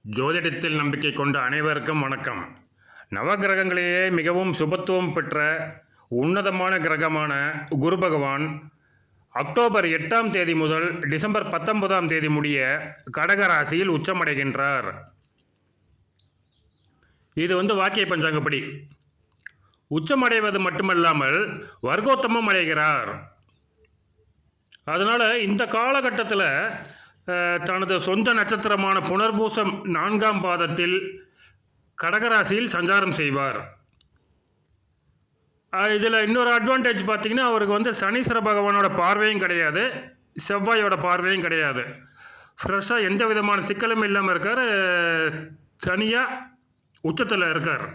ஜோதிடத்தில் நம்பிக்கை கொண்ட அனைவருக்கும் வணக்கம். நவகிரகங்களிலேயே மிகவும் சுபத்துவம் பெற்ற உன்னதமான கிரகமான குரு பகவான் அக்டோபர் 8ஆம் தேதி முதல் டிசம்பர் 19ஆம் தேதி முடிய கடக ராசியில் உச்சமடைகின்றார். இது வாக்கிய பஞ்சாங்கப்படி உச்சமடைவது மட்டுமல்லாமல் வர்க்கோத்தமம் அடைகிறார். அதனால் இந்த காலகட்டத்தில் தனது சொந்த நட்சத்திரமான புனர்பூசம் 4ஆம் பாதத்தில் கடகராசியில் சஞ்சாரம் செய்வார். இதில் இன்னொரு அட்வான்டேஜ் பார்த்திங்கன்னா, அவருக்கு சனீஸ்வர பகவானோட பார்வையும் கிடையாது, செவ்வாயோட பார்வையும் கிடையாது. ஃப்ரெஷ்ஷாக எந்த விதமான சிக்கலும் இல்லாமல் இருக்கார். தனியாக உச்சத்தில் இருக்கார்.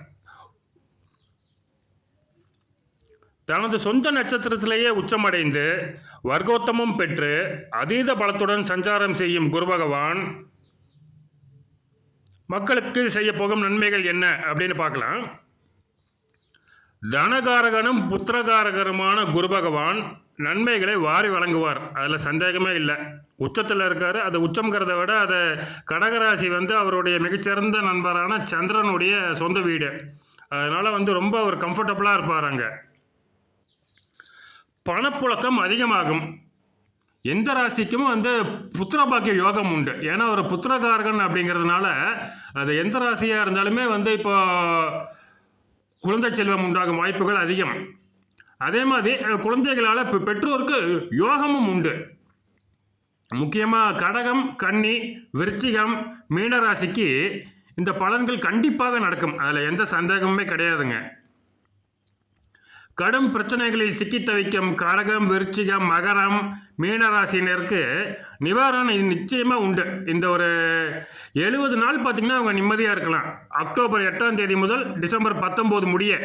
தனது சொந்த நட்சத்திரத்திலேயே உச்சமடைந்து வர்க்கோத்தமம் பெற்று அதீத பலத்துடன் சஞ்சாரம் செய்யும் குரு பகவான் மக்களுக்கு செய்ய போகும் நன்மைகள் என்ன அப்படின்னு பார்க்கலாம். தனகாரகனும் புத்திரகாரகருமான குரு பகவான் நன்மைகளை வாரி வழங்குவார். அதில் சந்தேகமே இல்லை. உச்சத்தில் இருக்கார். அது உச்சம்ங்கிறத விட அதை கடகராசி அவருடைய மிகச்சிறந்த நண்பரான சந்திரனுடைய சொந்த வீடு. அதனால் ரொம்ப அவர் கம்ஃபர்டபுளாக இருப்பார். அங்கே பணப்புழக்கம் அதிகமாகும். எந்த ராசிக்கும் புத்திரபாக்கிய யோகம் உண்டு. ஏன்னா ஒரு புத்திரகாரகன் அப்படிங்கிறதுனால அது எந்த ராசியாக இருந்தாலுமே இப்போ குழந்தை செல்வம் உண்டாகும் வாய்ப்புகள் அதிகம். அதே மாதிரி குழந்தைகளால் பெற்றோருக்கு யோகமும் உண்டு. முக்கியமாக கடகம், கன்னி, விருச்சிகம், மீனராசிக்கு இந்த பலன்கள் கண்டிப்பாக நடக்கும். அதில் எந்த சந்தேகமுமே கிடையாதுங்க. கடும் பிரச்சனைகளில் சிக்கி தவிக்கும் கடகம், விருச்சிகம், மகரம், மீனராசினருக்கு நிவாரணம் நிச்சயமாக உண்டு. இந்த ஒரு 70 நாள் பார்த்திங்கன்னா அவங்க நிம்மதியாக இருக்கலாம். அக்டோபர் 8ஆம் தேதி முதல் டிசம்பர் 19 முடிய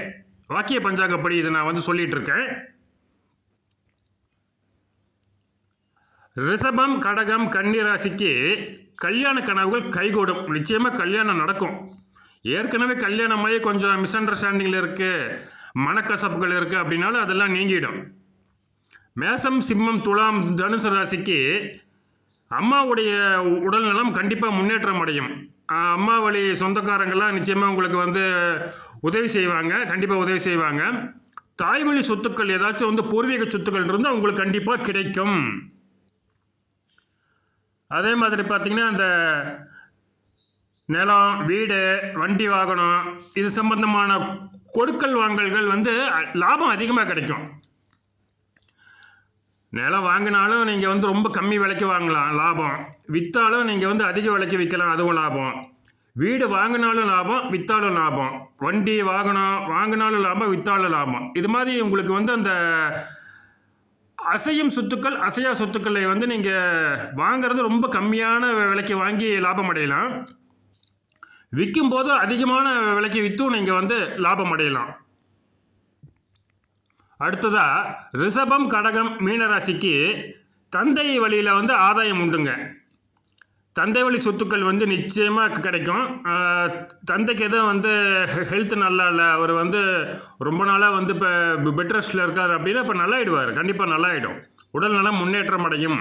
வாக்கிய பஞ்சாங்கப்படி இதை நான் சொல்லிட்டு இருக்கேன். ரிஷபம், கடகம், கன்னி ராசிக்கு கல்யாண கனவுகள் கைகூடும். நிச்சயமாக கல்யாணம் நடக்கும். ஏற்கனவே கல்யாணமாகி கொஞ்சம் மிஸ் அண்டர்ஸ்டாண்டிங்கில் இருக்குது, மனக்கசப்புகள் இருக்குது அப்படின்னாலும் அதெல்லாம் நீங்கிடும். மேசம், சிம்மம், துலாம், தனுசு ராசிக்கு அம்மாவுடைய உடல்நலம் கண்டிப்பாக முன்னேற்றம் அடையும். அம்மா வழி சொந்தக்காரங்கள்லாம் நிச்சயமாக உங்களுக்கு உதவி செய்வாங்க, கண்டிப்பாக உதவி செய்வாங்க. தாய் வழி சொத்துக்கள் ஏதாச்சும் பூர்வீக சொத்துக்கள் இருந்தால் உங்களுக்கு கண்டிப்பாக கிடைக்கும். அதே மாதிரி பார்த்திங்கன்னா அந்த நிலம், வீடு, வண்டி, வாகனம் இது சம்பந்தமான கொடுக்கல் வாங்கல்கள் லாபம் அதிகமாக கிடைக்கும். நிலம் வாங்கினாலும் நீங்கள் ரொம்ப கம்மி விலைக்கு வாங்கலாம், லாபம். விற்றாலும் நீங்கள் அதிக விலைக்கு விற்கலாம், அதுவும் லாபம். வீடு வாங்கினாலும் லாபம், விற்றாலும் லாபம். வண்டி, வாகனம் வாங்கினாலும் லாபம், விற்றாலும் லாபம். இது மாதிரி உங்களுக்கு அந்த அசையும் சொத்துக்கள், அசையா சொத்துக்களை நீங்கள் வாங்கிறது ரொம்ப கம்மியான விலைக்கு வாங்கி லாபம் அடையலாம். விற்கும்போது அதிகமான விலைக்கு விற்றும் நீங்கள் லாபம் அடையலாம். அடுத்ததாக ரிஷபம், கடகம், மீனராசிக்கு தந்தை வழியில் ஆதாயம் உண்டுங்க. தந்தை வழி சொத்துக்கள் நிச்சயமாக கிடைக்கும். தந்தைக்கு எதுவும் ஹெல்த் நல்லா இல்லை, அவர் ரொம்ப நாளாக இப்போ பெட் ரெஸ்ட்டில் இருக்கார் அப்படின்னா இப்போ நல்லாயிடுவார். கண்டிப்பாக நல்லாயிடும். உடல் நலம் முன்னேற்றம் அடையும்.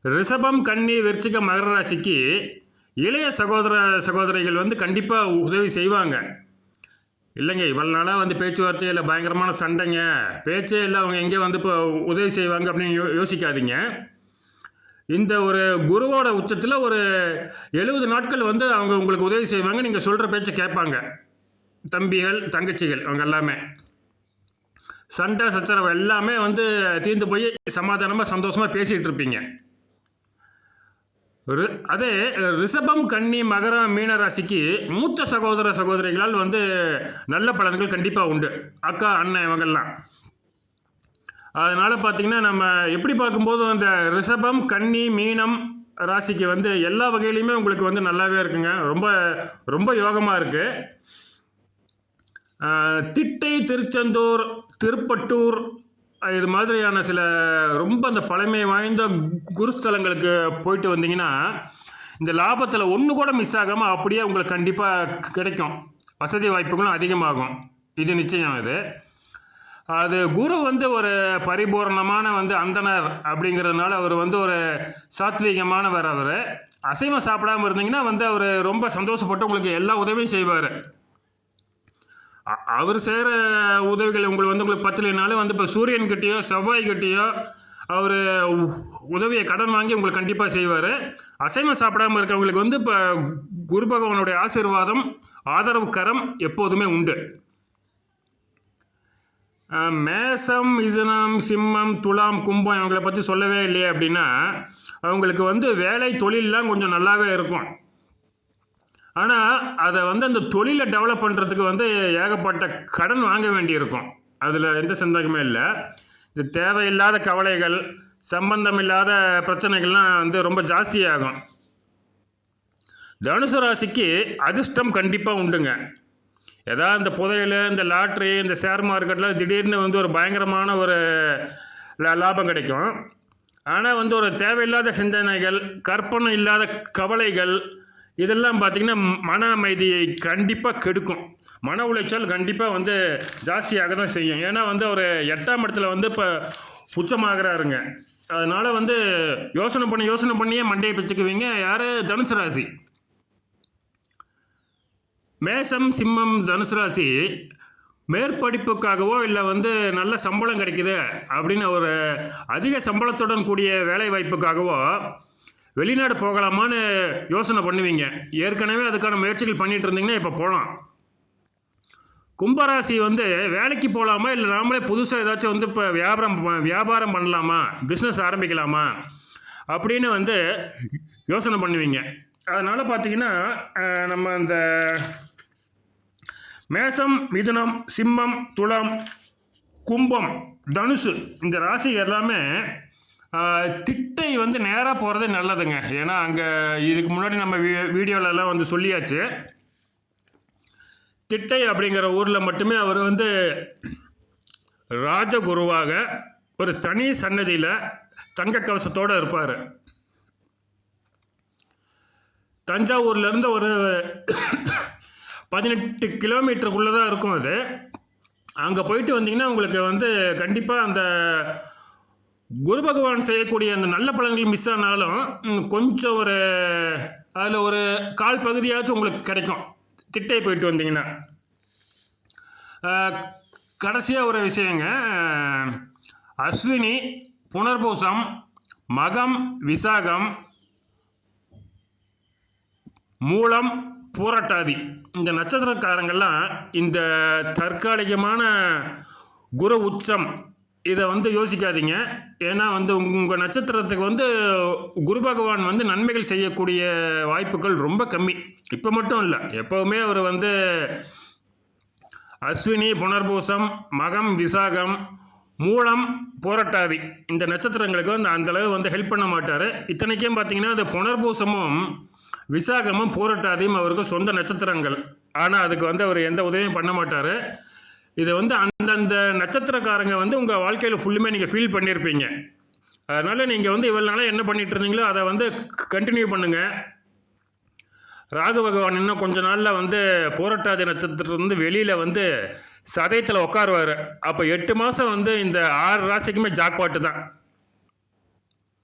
ரிஷபம், கன்னி, விருச்சிகம், மகர ராசிக்கு இளைய சகோதர சகோதரிகள் கண்டிப்பாக உதவி செய்வாங்க. இல்லைங்க இவ்வளோ நாளாக பேச்சுவார்த்தையில் பயங்கரமான சண்டைங்க, பேச்சே இல்லை, அவங்க எங்கே இப்போ உதவி செய்வாங்க அப்படின்னு யோசிக்காதீங்க. இந்த ஒரு குருவோட உச்சத்தில் ஒரு 70 நாட்கள் அவங்க உங்களுக்கு உதவி செய்வாங்க. நீங்கள் சொல்கிற பேச்சை கேட்பாங்க. தம்பிகள், தங்கச்சிகள் அவங்க எல்லாமே சண்டை சச்சரவு எல்லாமே தீர்ந்து போய் சமாதானமாக சந்தோஷமாக பேசிகிட்டு இருப்பீங்க. அதே ரிஷபம், கன்னி, மகரம், மீனராசிக்கு மூத்த சகோதர சகோதரிகளால் நல்ல பலன்கள் கண்டிப்பாக உண்டு. அக்கா, அண்ணன் இவங்கெல்லாம். அதனால் பார்த்திங்கன்னா நம்ம எப்படி பார்க்கும்போது அந்த ரிஷபம், கன்னி, மீனம் ராசிக்கு எல்லா வகையிலையுமே உங்களுக்கு நல்லாவே இருக்குங்க. ரொம்ப ரொம்ப யோகமாக இருக்குது. திட்டை, திருச்செந்தூர், திருப்பட்டூர் இது மாதிரியான சில ரொம்ப அந்த பழமை வாய்ந்த குருஸ்தலங்களுக்கு போயிட்டு வந்தீங்கன்னா இந்த லாபத்தில் ஒன்று கூட மிஸ் ஆகாமல் அப்படியே உங்களுக்கு கண்டிப்பாக கிடைக்கும். வசதி வாய்ப்புகளும் அதிகமாகும். இது நிச்சயம். இது அது குரு வந்து ஒரு பரிபூரணமான வந்து அந்தனர் அப்படிங்கிறதுனால அவர் வந்து ஒரு சாத்வீகமானவர். அவர் அசைவம் சாப்பிடாம இருந்தீங்கன்னா வந்து அவர் ரொம்ப சந்தோஷப்பட்டு உங்களுக்கு எல்லா உதவியும் செய்வார். அவர் செய்கிற உதவிகள் உங்களுக்கு பத்தலைனாலும் வந்து இப்போ சூரியன்கிட்டயோ செவ்வாய்கிட்டயோ அவர் உதவியை கடன் வாங்கி உங்களுக்கு கண்டிப்பாக செய்வார். அசைவம் சாப்பிடாமல் இருக்கவங்களுக்கு வந்து இப்போ குரு பகவானுடைய ஆசீர்வாதம் ஆதரவு கரம் எப்போதுமே உண்டு. மேசம், மிதுனம், சிம்மம், துலாம், கும்பம் இவங்களை பற்றி சொல்லவே இல்லையே அப்படின்னா அவங்களுக்கு வந்து வேலை தொழிலெலாம் கொஞ்சம் நல்லாவே இருக்கும். ஆனால் அதை வந்து அந்த தொழிலை டெவலப் பண்ணுறதுக்கு வந்து ஏகப்பட்ட கடன் வாங்க வேண்டியிருக்கும். அதில் எந்த சந்தேகமே இல்லை. இது தேவையில்லாத கவலைகள், சம்பந்தம் இல்லாத பிரச்சனைகள்லாம் வந்து ரொம்ப ஜாஸ்தியாகும். தனுசு ராசிக்கு அதிர்ஷ்டம் கண்டிப்பாக உண்டுங்க. ஏதாவது இந்த புதையல், இந்த லாட்ரி, இந்த ஷேர் மார்க்கெட்டில் திடீர்னு வந்து ஒரு பயங்கரமான ஒரு லாபம் கிடைக்கும். ஆனால் வந்து ஒரு தேவையில்லாத சிந்தனைகள், கற்பனை இல்லாத கவலைகள் இதெல்லாம் பார்த்திங்கன்னா மன அமைதியை கண்டிப்பாக கெடுக்கும். மன உளைச்சல் கண்டிப்பாக வந்து ஜாஸ்தியாக தான் செய்யும். ஏன்னா வந்து ஒரு 8ஆம் இடத்துல வந்து இப்போ உச்சமாகறாருங்க. அதனால் வந்து யோசனை பண்ணியே மண்டையை பிச்சுக்குவீங்க. யார்? தனுசு ராசி. மேசம், சிம்மம், தனுசு ராசி மேற்படிப்புக்காகவோ இல்லை வந்து நல்ல சம்பளம் கிடைக்குது அப்படின்னு ஒரு அதிக சம்பளத்துடன் கூடிய வேலை வாய்ப்புக்காகவோ வெளிநாடு போகலாமான்னு யோசனை பண்ணுவீங்க. ஏற்கனவே அதுக்கான முயற்சிகள் பண்ணிகிட்டு இருந்தீங்கன்னா இப்போ போகலாம். கும்பராசி வந்து வேலைக்கு போகலாமா இல்லை நாமளே புதுசாக ஏதாச்சும் வந்து இப்போ வியாபாரம் பண்ணலாமா, பிஸ்னஸ் ஆரம்பிக்கலாமா அப்படின்னு வந்து யோசனை பண்ணுவீங்க. அதனால் பார்த்தீங்கன்னா நம்ம இந்த மேசம், மிதுனம், சிம்மம், துலாம், கும்பம், தனுசு இந்த ராசி எல்லாமே திட்டை வந்து நேராக போகிறது நல்லதுங்க. ஏன்னா அங்கே இதுக்கு முன்னாடி நம்ம வீடியோலெல்லாம் வந்து சொல்லியாச்சு. திட்டை அப்படிங்கிற ஊரில் மட்டுமே அவர் வந்து ராஜகுருவாக ஒரு தனி சன்னதியில் தங்க கவசத்தோடு இருப்பார். தஞ்சாவூர்லேருந்து ஒரு 18 கிலோமீட்டருக்குள்ளே தான் இருக்கும் அது. அங்கே போயிட்டு வந்தீங்கன்னா உங்களுக்கு வந்து கண்டிப்பாக அந்த குரு பகவான் செய்யக்கூடிய அந்த நல்ல பலன்கள் மிஸ் ஆனாலும் கொஞ்சம் ஒரு அதில் ஒரு கால் பகுதியாச்சும் உங்களுக்கு கிடைக்கும் திட்டை போயிட்டு வந்தீங்கன்னா. கடைசியாக ஒரு விஷயங்க, அஸ்வினி, புனர்பூசம், மகம், விசாகம், மூலம், பூரட்டாதி இந்த நட்சத்திரக்காரங்கள்லாம் இந்த தற்காலிகமான குரு உச்சம் இதை வந்து யோசிக்காதீங்க. ஏன்னா வந்து உங்கள் நட்சத்திரத்துக்கு வந்து குரு பகவான் வந்து நன்மைகள் செய்யக்கூடிய வாய்ப்புகள் ரொம்ப கம்மி. இப்போ மட்டும் இல்லை, எப்போவுமே அவர் வந்து அஸ்வினி, புனர்பூசம், மகம், விசாகம், மூலம், பூரட்டாதி இந்த நட்சத்திரங்களுக்கு வந்து அந்தளவு வந்து ஹெல்ப் பண்ண மாட்டார். இத்தனைக்கும் பார்த்தீங்கன்னா அந்த புனர்பூசமும் விசாகமும் பூரட்டாதியும் அவருக்கு சொந்த நட்சத்திரங்கள். ஆனால் அதுக்கு வந்து அவர் எந்த உதவியும் பண்ண மாட்டார். இது வந்து அந்தந்த நட்சத்திரக்காரங்க வந்து உங்கள் வாழ்க்கையில் ஃபுல்லுமே நீங்கள் ஃபீல் பண்ணியிருப்பீங்க. அதனால் நீங்கள் வந்து இவ்வளோ நாளாக என்ன பண்ணிகிட்டு இருந்தீங்களோ அதை வந்து கண்டினியூ பண்ணுங்கள். ராகு பகவான் இன்னும் கொஞ்ச நாளில் வந்து பூரட்டாதி நட்சத்திரத்துலேருந்து வெளியில் வந்து சதயத்தில் உட்காருவார். அப்போ 8 மாதம் வந்து இந்த 6 ராசிக்குமே ஜாக்பாட்டு தான்.